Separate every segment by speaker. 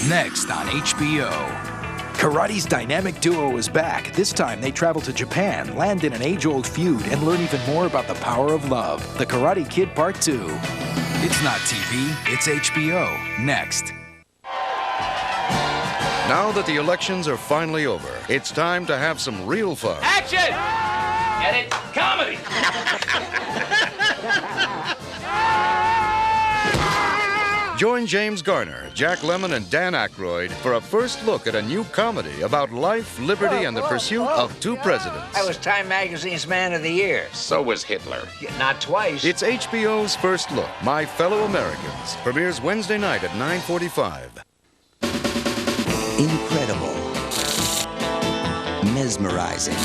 Speaker 1: Next on HBO. Karate's dynamic duo is back. This time they travel to Japan, land in an age-old feud, and learn even more about the power of love. The Karate Kid Part 2. It's not TV, it's HBO. Next.
Speaker 2: Now that the elections are finally over, it's time to have some real fun.
Speaker 3: Action! Get it? Comedy!
Speaker 2: Join James Garner, Jack Lemmon, and Dan Aykroyd for a first look at a new comedy about life, liberty, and the pursuit of two presidents.
Speaker 4: I was Time Magazine's Man of the Year.
Speaker 3: So was Hitler.
Speaker 4: Yeah, not twice.
Speaker 2: It's HBO's First Look, My Fellow Americans. Premieres Wednesday night at 9:45.
Speaker 5: Incredible. Mesmerizing.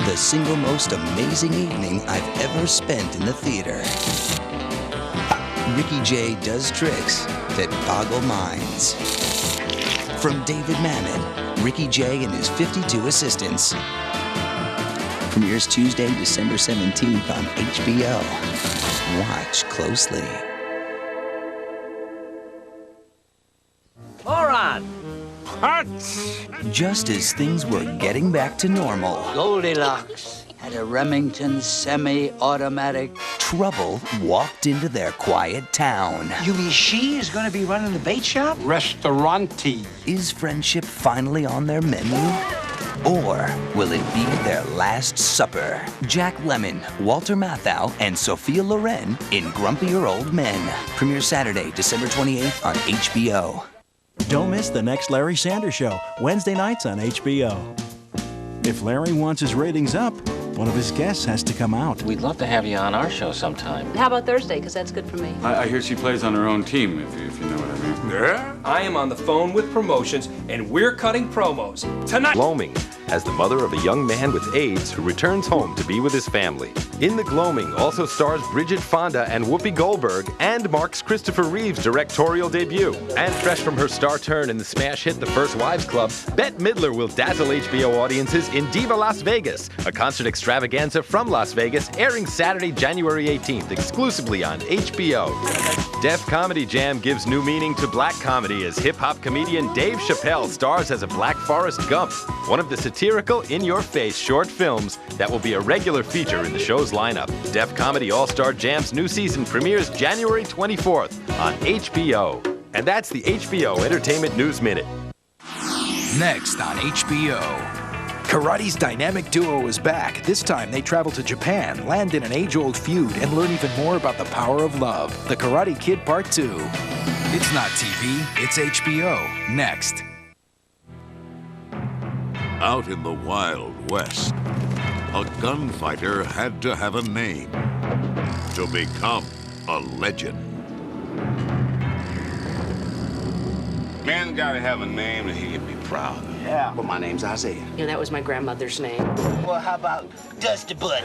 Speaker 5: The single most amazing evening I've ever spent in the theater. Ricky Jay does tricks that boggle minds. From David Mamet, Ricky Jay and his 52 assistants. Premieres Tuesday, December 17th on HBO. Watch closely.
Speaker 4: Moron!
Speaker 5: Just as things were getting back to normal,
Speaker 4: Goldilocks had a Remington semi-automatic.
Speaker 5: trouble walked into their quiet town.
Speaker 4: You mean she is going to be running the bait shop?
Speaker 6: Restaurante.
Speaker 5: Is friendship finally on their menu? Or will it be their last supper? Jack Lemmon, Walter Matthau, and Sophia Loren in Grumpier Old Men. Premiere Saturday, December 28th on HBO.
Speaker 7: Don't miss the next Larry Sanders Show, Wednesday nights on HBO. If Larry wants his ratings up, one of his guests has to come out.
Speaker 3: We'd love to have you on our show sometime.
Speaker 8: How about Thursday? Because that's good for me.
Speaker 6: I hear she plays on her own team, if you know what I mean.
Speaker 3: Yeah?
Speaker 9: I am on the phone with promotions, and we're cutting promos. Tonight.
Speaker 10: Gloaming, as the mother of a young man with AIDS who returns home to be with his family. In The Gloaming also stars Bridget Fonda and Whoopi Goldberg and marks Christopher Reeve's directorial debut. And fresh from her star turn in the smash hit The First Wives Club, Bette Midler will dazzle HBO audiences in Diva Las Vegas, a concert extravaganza from Las Vegas, airing Saturday, January 18th, exclusively on HBO. Def Comedy Jam gives new meaning to black comedy as hip-hop comedian Dave Chappelle stars as a Black Forrest Gump, one of the satirical, in-your-face short films that will be a regular feature in the show's lineup. Def Comedy All-Star Jam's new season premieres January 24th on HBO. And that's the HBO Entertainment News Minute.
Speaker 1: Next on HBO. Karate's dynamic duo is back. This time they travel to Japan, land in an age-old feud, and learn even more about the power of love. The Karate Kid Part 2. It's not TV, it's HBO. Next.
Speaker 11: Out in the Wild West, a gunfighter had to have a name to become a legend.
Speaker 12: Man's gotta have a name that he can be proud of.
Speaker 4: Yeah, but my name's Isaiah.
Speaker 8: Yeah, that was my grandmother's name.
Speaker 4: Well, how about Dusty Butt?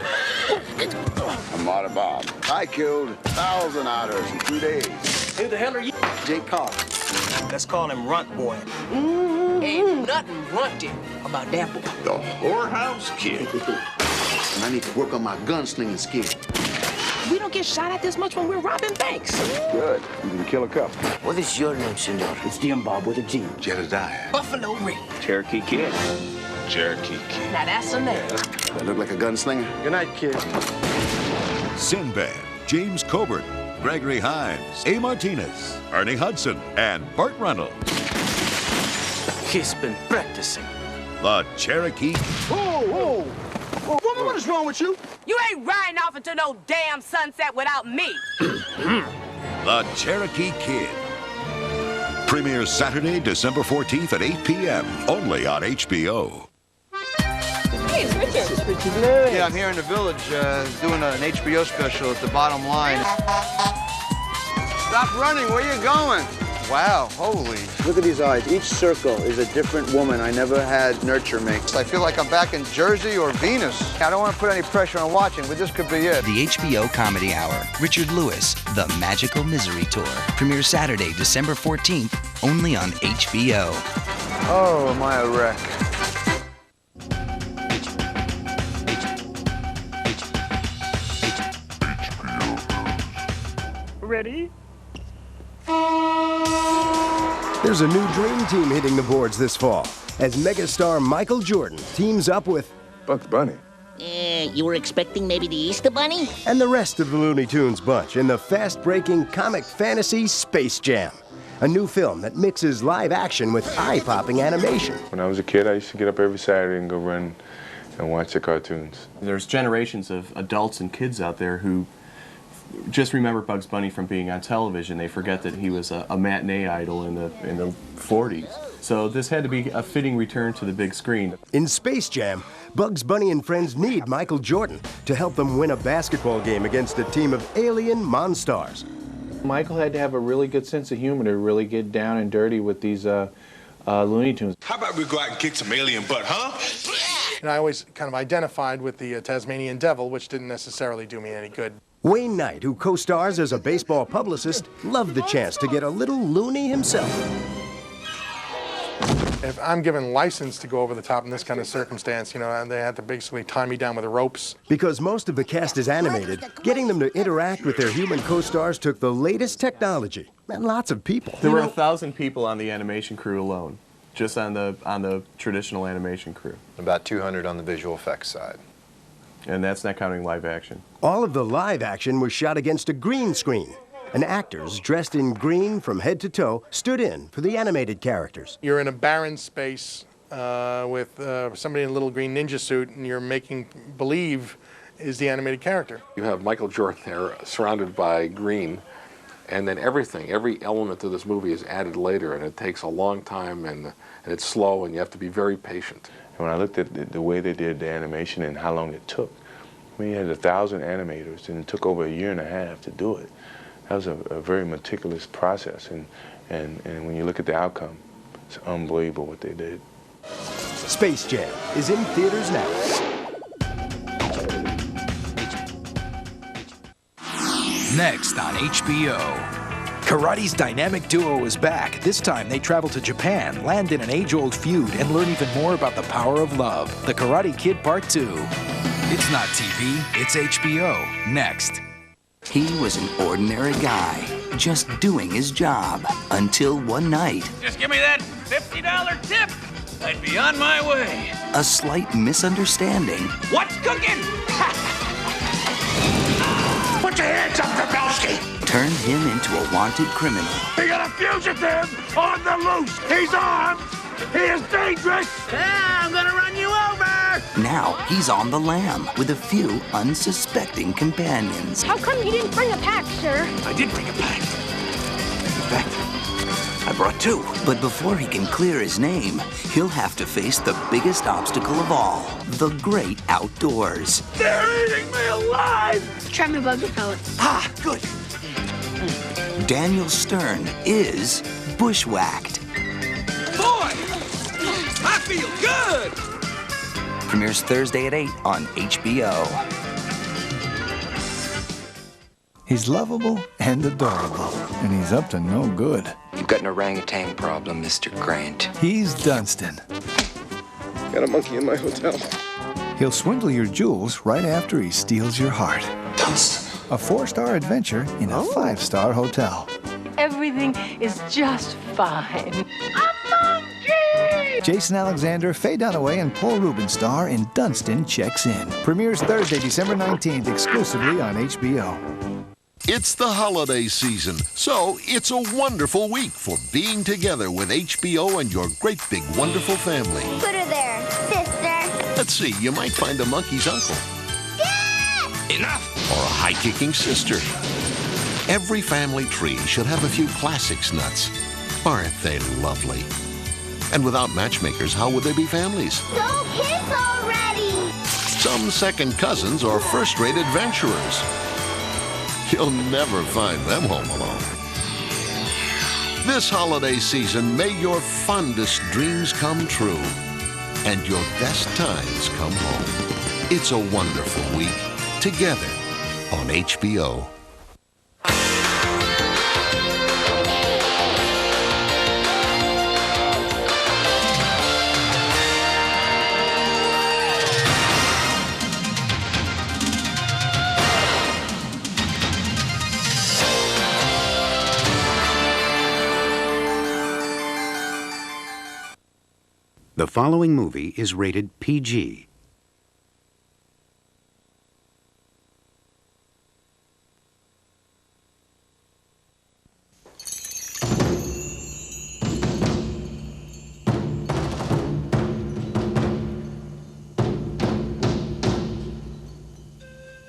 Speaker 12: I'm Marty Bob.
Speaker 13: I killed 1,000 otters in 2 days.
Speaker 9: Who the hell are you?
Speaker 13: Jake Carr.
Speaker 9: Let's call him Runt Boy.
Speaker 8: Ain't nothing runty about that boy.
Speaker 12: The Whorehouse Kid.
Speaker 13: And I need to work on my gunslinging skill.
Speaker 8: We don't get shot at this much when we're robbing banks.
Speaker 13: Good. You can kill a couple.
Speaker 4: What is your name, senor?
Speaker 13: It's Jim Bob with a G.
Speaker 12: Jedediah.
Speaker 8: Buffalo Ring.
Speaker 12: Cherokee Kid. Cherokee Kid.
Speaker 8: Now that's a name.
Speaker 13: Do I look like a gunslinger?
Speaker 11: Good night, kid. Sinbad, James Coburn, Gregory Hines, A. Martinez, Ernie Hudson, and Burt Reynolds.
Speaker 9: He's been practicing.
Speaker 11: The Cherokee.
Speaker 13: Whoa! Woman, what is wrong with you?
Speaker 8: You ain't riding off into no damn sunset without me.
Speaker 11: The Cherokee Kid. Premieres Saturday, December 14th at 8 p.m. only on HBO.
Speaker 8: Hey, it's Richard.
Speaker 14: Yeah, I'm here in the village doing an HBO special at the Bottom Line. Stop running, where you going? Wow, holy.
Speaker 13: Look at these eyes. Each circle is a different woman I never had nurture make.
Speaker 14: I feel like I'm back in Jersey or Venus. I don't want to put any pressure on watching, but this could be it.
Speaker 5: The HBO Comedy Hour. Richard Lewis, The Magical Misery Tour. Premieres Saturday, December 14th, only on HBO.
Speaker 14: Oh, am I a wreck?
Speaker 9: Ready?
Speaker 15: There's a new dream team hitting the boards this fall as megastar Michael Jordan teams up with
Speaker 16: Bugs Bunny.
Speaker 17: You were expecting maybe the Easter Bunny?
Speaker 15: And the rest of the Looney Tunes bunch in the fast-breaking comic fantasy Space Jam. A new film that mixes live action with eye-popping animation.
Speaker 16: When I was a kid, I used to get up every Saturday and go run and watch the cartoons.
Speaker 18: There's generations of adults and kids out there who just remember Bugs Bunny from being on television. They forget that he was a matinee idol in the 40s. So this had to be a fitting return to the big screen.
Speaker 15: In Space Jam, Bugs Bunny and friends need Michael Jordan to help them win a basketball game against a team of alien monstars.
Speaker 19: Michael had to have a really good sense of humor to really get down and dirty with these Looney Tunes.
Speaker 20: How about we go out and kick some alien butt, huh?
Speaker 21: And I always kind of identified with the Tasmanian Devil, which didn't necessarily do me any good.
Speaker 15: Wayne Knight, who co-stars as a baseball publicist, loved the chance to get a little loony himself.
Speaker 21: If I'm given license to go over the top in this kind of circumstance, you know, they had to basically tie me down with the ropes.
Speaker 15: Because most of the cast is animated, getting them to interact with their human co-stars took the latest technology and lots of people.
Speaker 18: There were 1,000 people on the animation crew alone, just on the traditional animation crew.
Speaker 22: About 200 on the visual effects side.
Speaker 18: And that's not counting live action.
Speaker 15: All of the live action was shot against a green screen. And actors dressed in green from head to toe stood in for the animated characters.
Speaker 21: You're in a barren space with somebody in a little green ninja suit, and you're making believe is the animated character.
Speaker 23: You have Michael Jordan there surrounded by green, and then every element of this movie is added later, and it takes a long time, and it's slow, and you have to be very patient.
Speaker 16: And when I looked at the way they did the animation and how long it took, I mean, you had 1,000 animators, and it took over 1.5 years to do it. That was a very meticulous process, and when you look at the outcome, it's unbelievable what they did.
Speaker 15: Space Jam is in theaters now.
Speaker 1: Next on HBO. Karate's dynamic duo is back. This time they travel to Japan, land in an age-old feud, and learn even more about the power of love. The Karate Kid Part 2. It's not TV, it's HBO. Next.
Speaker 5: He was an ordinary guy, just doing his job, until one night,
Speaker 3: Just give me that $50 tip. I'd be on my way.
Speaker 5: a slight misunderstanding
Speaker 3: What's cooking?
Speaker 20: Put your hands up, Grabowski!
Speaker 5: turned him into a wanted criminal.
Speaker 20: We got a fugitive on the loose! He's armed! He is dangerous!
Speaker 17: I'm gonna run you over!
Speaker 5: Now he's on the lam with a few unsuspecting companions.
Speaker 24: How come you didn't bring a pack, sir?
Speaker 20: I did bring a pack. In fact, I brought 2.
Speaker 5: But before he can clear his name, he'll have to face the biggest obstacle of all, the great outdoors.
Speaker 20: They're eating me alive!
Speaker 24: Try my bug repellent.
Speaker 20: Ah, good.
Speaker 5: Daniel Stern is Bushwhacked.
Speaker 3: Boy, I feel good.
Speaker 5: Premieres Thursday at 8 on HBO.
Speaker 25: He's lovable and adorable, and he's up to no good.
Speaker 26: You've got an orangutan problem, Mr. Grant.
Speaker 25: He's Dunston.
Speaker 16: Got a monkey in my hotel.
Speaker 25: He'll swindle your jewels right after he steals your heart.
Speaker 20: Dunston.
Speaker 25: A 4-star adventure in a 5-star hotel.
Speaker 8: Everything is just fine.
Speaker 25: Jason Alexander, Faye Dunaway, and Paul Rubin star in Dunston Checks In. Premieres Thursday, December 19th, exclusively on HBO.
Speaker 11: It's the holiday season, so it's a wonderful week for being together with HBO and your great big wonderful family.
Speaker 24: Put her there, sister.
Speaker 11: Let's see, you might find a monkey's uncle.
Speaker 24: Dad!
Speaker 11: Enough! Or a high-kicking sister. Every family tree should have a few classics nuts. Aren't they lovely? And without matchmakers, how would they be families?
Speaker 24: Don't kiss already!
Speaker 11: Some second cousins or first-rate adventurers. You'll never find them home alone. This holiday season, may your fondest dreams come true and your best times come home. It's a wonderful week together on HBO.
Speaker 2: The following movie is rated PG.